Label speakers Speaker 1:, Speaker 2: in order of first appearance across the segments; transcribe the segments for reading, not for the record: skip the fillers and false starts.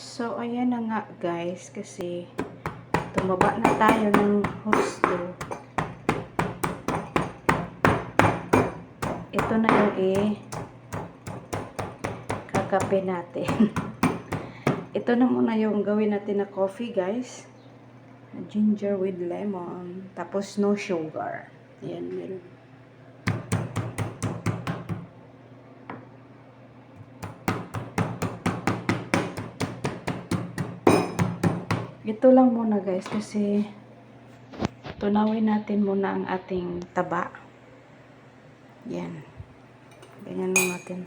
Speaker 1: So, ayan na nga guys, kasi tumaba na tayo ng husto. Ito na yung kakape natin. Ito na muna yung gawin natin na coffee guys. Ginger with lemon. Tapos no sugar. Ayan, meron. Ito lang muna guys kasi tunawin natin muna ang ating taba. Yan. Ganyan lang natin.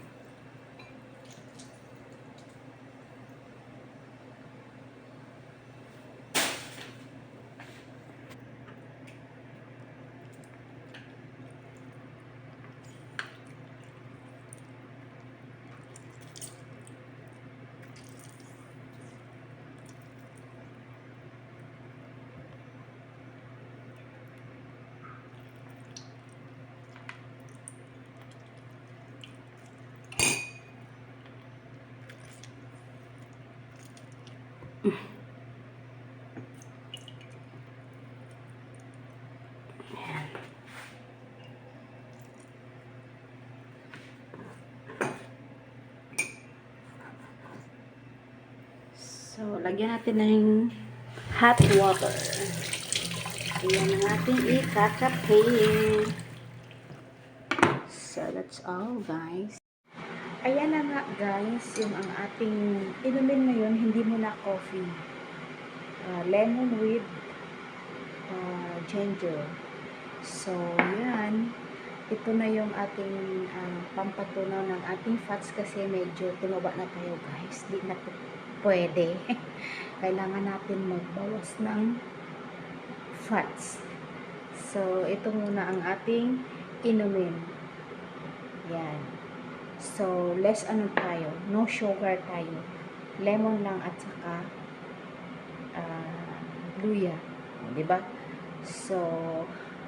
Speaker 1: So, lagyan natin ng hot water. Ayan ang ating ikakape. So, that's all guys. Ayan na nga guys, yung ang ating inumin ngayon, hindi muna coffee. Lemon with ginger. So, yan. Ito na yung ating pampatunaw ng ating fats kasi medyo tumaba na tayo guys. Di na pwede. Kailangan natin magbawas ng fats. So, ito muna ang ating inumin. Yan. So, less ano tayo. No sugar tayo. Lemon lang at saka luya. Diba? So,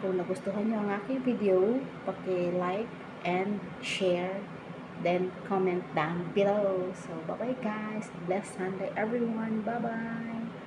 Speaker 1: kung nagustuhan nyo ang aking video, paki-like and share. Then, comment down below. So, bye-bye guys. Blessed Sunday everyone. Bye-bye.